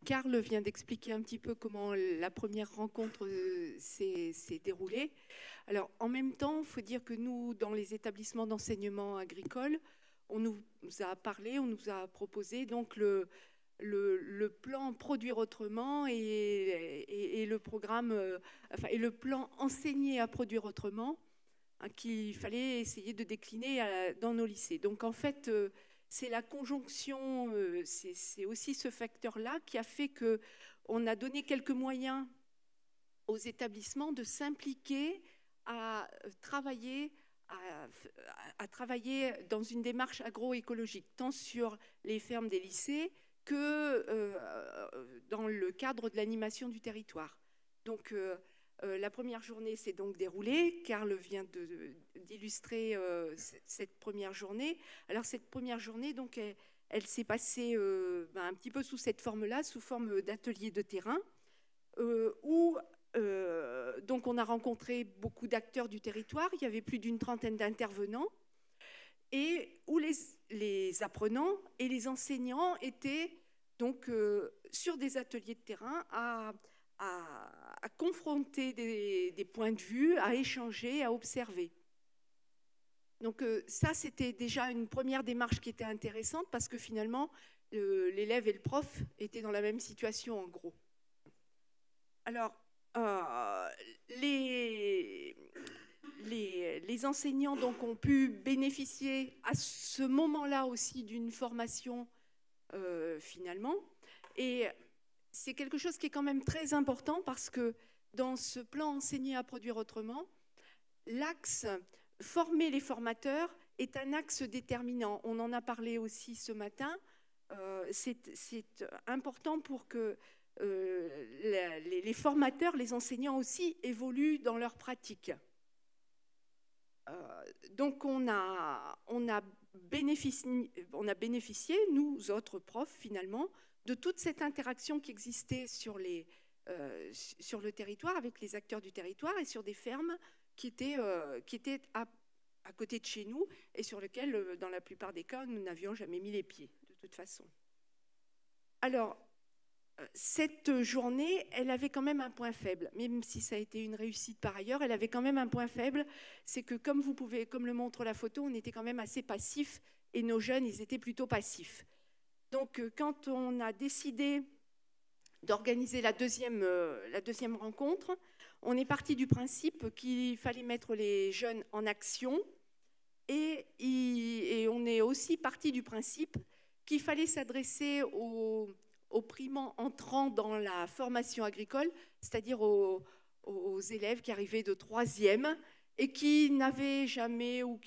Karl vient d'expliquer un petit peu comment la première rencontre s'est déroulée. Alors, en même temps, il faut dire que nous, dans les établissements d'enseignement agricole, on nous a parlé, on nous a proposé donc le plan Produire autrement et le programme, et le plan Enseigner à produire autrement, hein, qu'il fallait essayer de décliner dans nos lycées. Donc, en fait, c'est la conjonction, c'est aussi ce facteur-là qui a fait qu'on a donné quelques moyens aux établissements de s'impliquer à travailler dans une démarche agroécologique, tant sur les fermes des lycées que dans le cadre de l'animation du territoire. Donc, la première journée s'est donc déroulée. Karl vient d'illustrer cette première journée. Alors, cette première journée, donc, elle s'est passée un petit peu sous cette forme-là, sous forme d'atelier de terrain, où donc on a rencontré beaucoup d'acteurs du territoire. Il y avait plus d'une trentaine d'intervenants, et où les apprenants et les enseignants étaient donc sur des ateliers de terrain à confronter des points de vue, à échanger, à observer. Donc ça, c'était déjà une première démarche qui était intéressante parce que finalement, l'élève et le prof étaient dans la même situation en gros. Alors, les enseignants donc, ont pu bénéficier à ce moment-là aussi d'une formation finalement. Et c'est quelque chose qui est quand même très important parce que dans ce plan Enseigner à produire autrement, l'axe former les formateurs est un axe déterminant. On en a parlé aussi ce matin. C'est important pour que les formateurs, les enseignants aussi, évoluent dans leur pratique. Donc on a bénéficié, nous autres profs finalement, de toute cette interaction qui existait sur le territoire, avec les acteurs du territoire et sur des fermes qui étaient à côté de chez nous et sur lesquelles, dans la plupart des cas, nous n'avions jamais mis les pieds, de toute façon. Alors, cette journée, elle avait quand même un point faible, même si ça a été une réussite par ailleurs, elle avait quand même un point faible, c'est que comme le montre la photo, on était quand même assez passifs et nos jeunes, ils étaient plutôt passifs. Donc, quand on a décidé d'organiser la deuxième rencontre, on est parti du principe qu'il fallait mettre les jeunes en action et on est aussi parti du principe qu'il fallait s'adresser aux primants entrants dans la formation agricole, c'est-à-dire aux élèves qui arrivaient de 3e et qui n'avaient jamais ou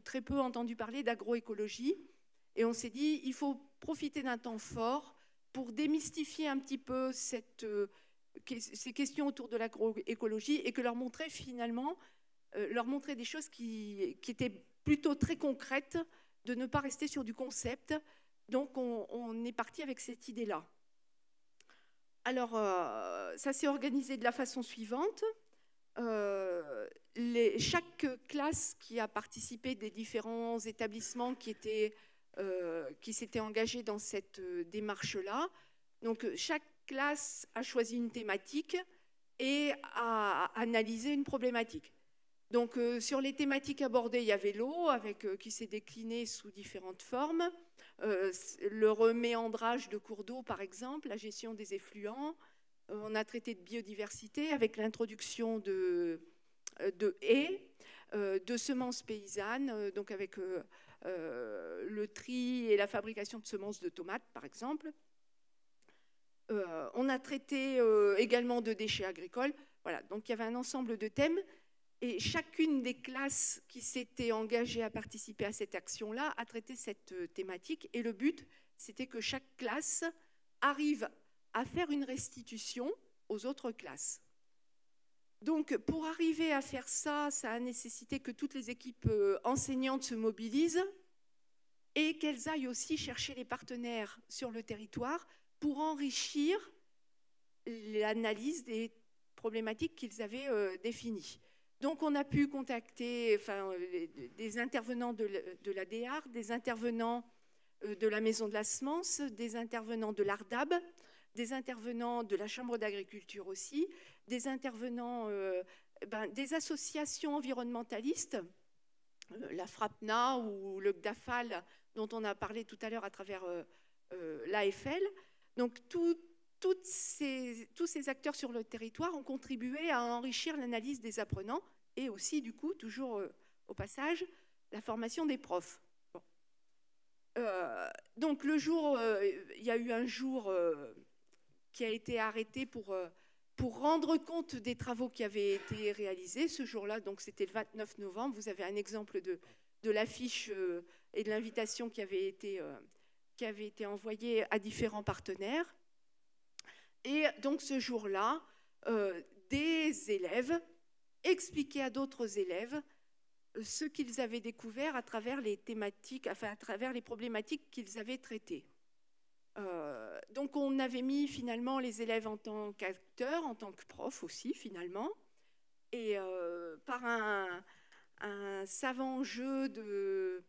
très peu entendu parler d'agroécologie. Et on s'est dit, il faut profiter d'un temps fort pour démystifier un petit peu ces questions autour de l'agroécologie et que leur montrer finalement, leur montrer des choses qui étaient plutôt très concrètes, de ne pas rester sur du concept. Donc on est parti avec cette idée-là. Alors ça s'est organisé de la façon suivante. Chaque classe qui a participé des différents établissements qui s'étaient engagés dans cette démarche-là, donc chaque classe a choisi une thématique et a analysé une problématique. Donc sur les thématiques abordées, il y avait l'eau qui s'est déclinée sous différentes formes, le reméandrage de cours d'eau par exemple, la gestion des effluents. On a traité de biodiversité avec l'introduction de haies, de semences paysannes, donc avec le tri et la fabrication de semences de tomates par exemple. On a traité également de déchets agricoles. Voilà, donc il y avait un ensemble de thèmes. Et chacune des classes qui s'étaient engagées à participer à cette action-là a traité cette thématique. Et le but, c'était que chaque classe arrive à faire une restitution aux autres classes. Donc, pour arriver à faire ça, ça a nécessité que toutes les équipes enseignantes se mobilisent et qu'elles aillent aussi chercher les partenaires sur le territoire pour enrichir l'analyse des problématiques qu'ils avaient définies. Donc, on a pu contacter des intervenants de la DEAR, des intervenants de la Maison de la Semence, des intervenants de l'ARDAB, des intervenants de la Chambre d'agriculture aussi, des intervenants des associations environnementalistes, la FRAPNA ou le GDAFAL, dont on a parlé tout à l'heure à travers l'AFL. Donc tous ces acteurs sur le territoire ont contribué à enrichir l'analyse des apprenants et aussi, du coup, toujours au passage, la formation des profs. Bon. Donc le jour, il y a eu un jour qui a été arrêté pour rendre compte des travaux qui avaient été réalisés. Ce jour-là, donc c'était le 29 novembre, vous avez un exemple de l'affiche et de l'invitation qui avait été envoyée à différents partenaires. Et donc ce jour-là, des élèves expliquaient à d'autres élèves ce qu'ils avaient découvert à travers les thématiques, enfin à travers les problématiques qu'ils avaient traitées. Donc on avait mis finalement les élèves en tant qu'acteurs, en tant que profs aussi finalement, et par un savant jeu de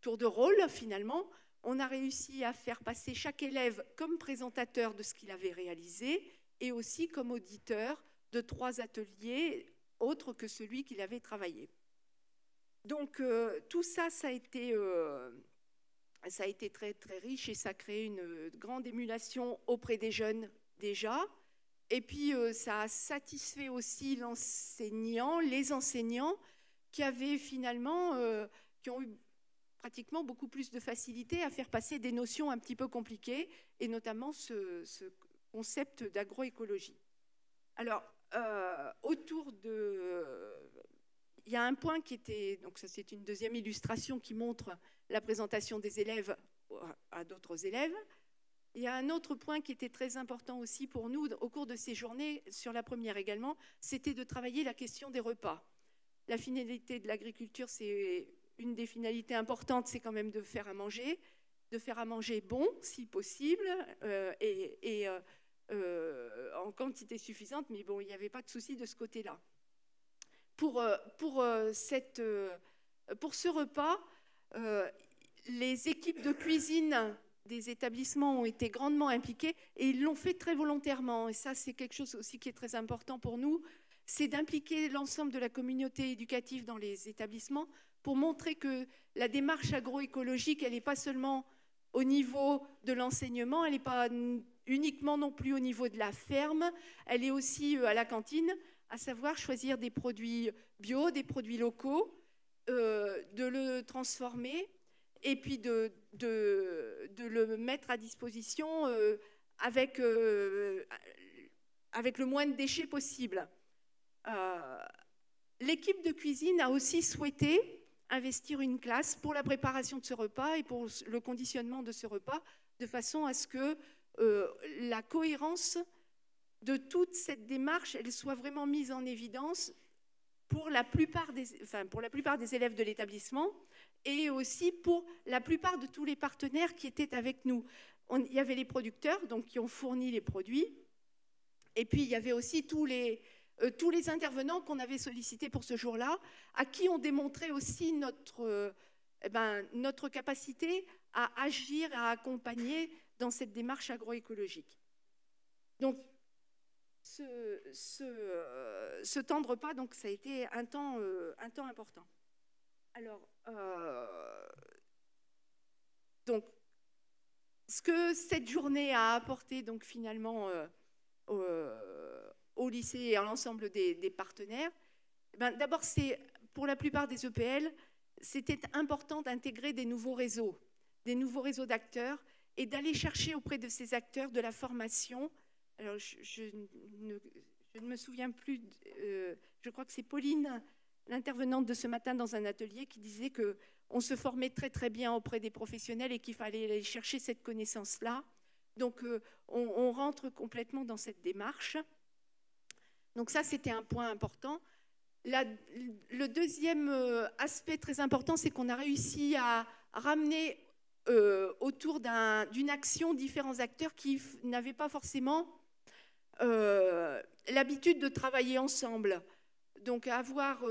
tour de rôle finalement, on a réussi à faire passer chaque élève comme présentateur de ce qu'il avait réalisé et aussi comme auditeur de 3 ateliers autres que celui qu'il avait travaillé. Donc tout ça, ça a été très, très riche et ça a créé une grande émulation auprès des jeunes déjà. Et puis ça a satisfait aussi les enseignants qui avaient finalement, qui ont eu pratiquement beaucoup plus de facilité à faire passer des notions un petit peu compliquées et notamment ce concept d'agroécologie. Alors, autour de... Il y a un point qui était, donc ça c'est une deuxième illustration qui montre la présentation des élèves à d'autres élèves. Il y a un autre point qui était très important aussi pour nous au cours de ces journées, sur la première également, c'était de travailler la question des repas. La finalité de l'agriculture, c'est une des finalités importantes, c'est quand même de faire à manger bon si possible et en quantité suffisante, mais bon, il n'y avait pas de souci de ce côté-là. Pour ce repas, les équipes de cuisine des établissements ont été grandement impliquées et ils l'ont fait très volontairement. Et ça, c'est quelque chose aussi qui est très important pour nous, c'est d'impliquer l'ensemble de la communauté éducative dans les établissements pour montrer que la démarche agroécologique, elle n'est pas seulement au niveau de l'enseignement, elle n'est pas uniquement non plus au niveau de la ferme, elle est aussi à la cantine, à savoir choisir des produits bio, des produits locaux, de le transformer et puis de le mettre à disposition avec le moins de déchets possible. L'équipe de cuisine a aussi souhaité investir une classe pour la préparation de ce repas et pour le conditionnement de ce repas, de façon à ce que la cohérence de toute cette démarche, elle soit vraiment mise en évidence pour la plupart des élèves de l'établissement et aussi pour la plupart de tous les partenaires qui étaient avec nous. Il y avait les producteurs donc, qui ont fourni les produits et puis il y avait aussi tous les intervenants qu'on avait sollicités pour ce jour-là, à qui on démontrait aussi notre capacité à agir, à accompagner dans cette démarche agroécologique. Donc, ce temps de repas, donc, ça a été un temps important. Alors, donc, ce que cette journée a apporté, donc, finalement, au lycée et à l'ensemble des partenaires, d'abord, c'est pour la plupart des EPL, c'était important d'intégrer des nouveaux réseaux d'acteurs et d'aller chercher auprès de ces acteurs de la formation. Alors, je ne me souviens plus, je crois que c'est Pauline, l'intervenante de ce matin dans un atelier, qui disait qu'on se formait très très bien auprès des professionnels et qu'il fallait aller chercher cette connaissance-là. Donc, on rentre complètement dans cette démarche. Donc ça, c'était un point important. Le deuxième aspect très important, c'est qu'on a réussi à ramener autour d'une action différents acteurs qui n'avaient pas forcément l'habitude de travailler ensemble. Donc avoir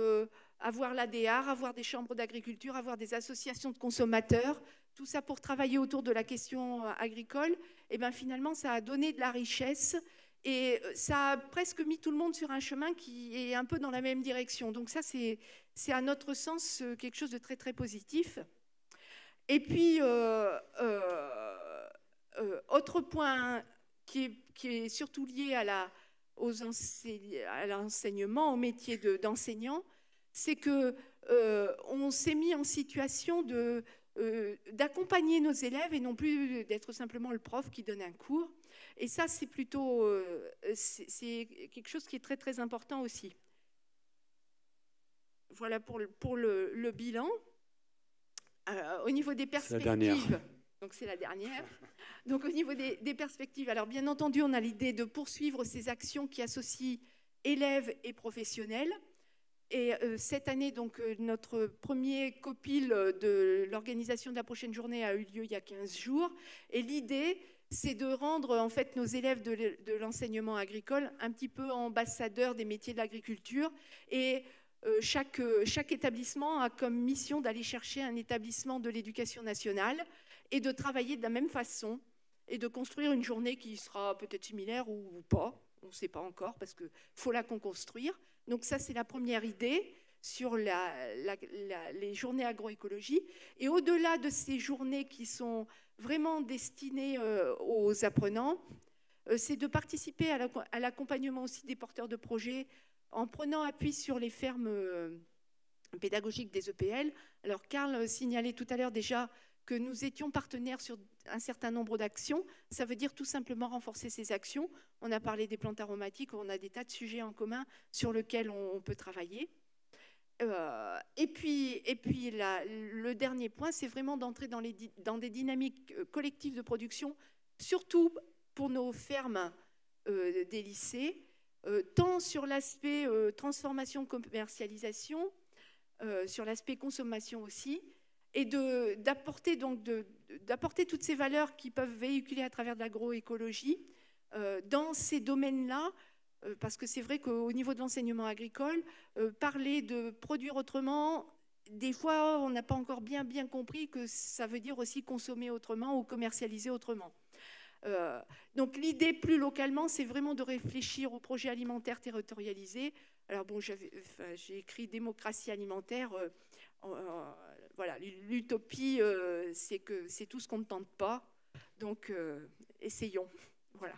avoir l'ADAR, avoir des chambres d'agriculture, avoir des associations de consommateurs, tout ça pour travailler autour de la question agricole, et bien finalement ça a donné de la richesse et ça a presque mis tout le monde sur un chemin qui est un peu dans la même direction. Donc ça c'est à notre sens quelque chose de très très positif. Et puis autre point qui est surtout lié à l'enseignement, au métier d'enseignant, c'est que on s'est mis en situation d'accompagner nos élèves et non plus d'être simplement le prof qui donne un cours. Et ça, c'est plutôt c'est quelque chose qui est très très important aussi. Voilà pour le bilan. Au niveau des perspectives, donc c'est la dernière. Donc au niveau des perspectives, alors bien entendu, on a l'idée de poursuivre ces actions qui associent élèves et professionnels. Et cette année, donc, notre premier copil de l'organisation de la prochaine journée a eu lieu il y a 15 jours. Et l'idée, c'est de rendre en fait nos élèves de l'enseignement agricole un petit peu ambassadeurs des métiers de l'agriculture. Et chaque établissement a comme mission d'aller chercher un établissement de l'éducation nationale et de travailler de la même façon et de construire une journée qui sera peut-être similaire ou pas. On ne sait pas encore parce qu'il faut la construire. Donc ça, c'est la première idée sur les journées agroécologie. Et au-delà de ces journées qui sont vraiment destinées aux apprenants, c'est de participer à l'accompagnement aussi des porteurs de projets en prenant appui sur les fermes pédagogiques des EPL. Alors Karl signalait tout à l'heure déjà que nous étions partenaires sur un certain nombre d'actions. Ça veut dire tout simplement renforcer ces actions. On a parlé des plantes aromatiques, on a des tas de sujets en commun sur lesquels on peut travailler. Et puis le dernier point, c'est vraiment d'entrer dans des dynamiques collectives de production, surtout pour nos fermes des lycées, tant sur l'aspect transformation, commercialisation, sur l'aspect consommation aussi, et d'apporter toutes ces valeurs qui peuvent véhiculer à travers de l'agroécologie dans ces domaines-là, parce que c'est vrai qu'au niveau de l'enseignement agricole, parler de produire autrement, des fois on n'a pas encore bien compris que ça veut dire aussi consommer autrement ou commercialiser autrement. Donc l'idée plus localement, c'est vraiment de réfléchir au projet alimentaire territorialisé. Alors bon, j'ai écrit démocratie alimentaire. Voilà, l'utopie, c'est tout ce qu'on ne tente pas. Donc essayons. Voilà.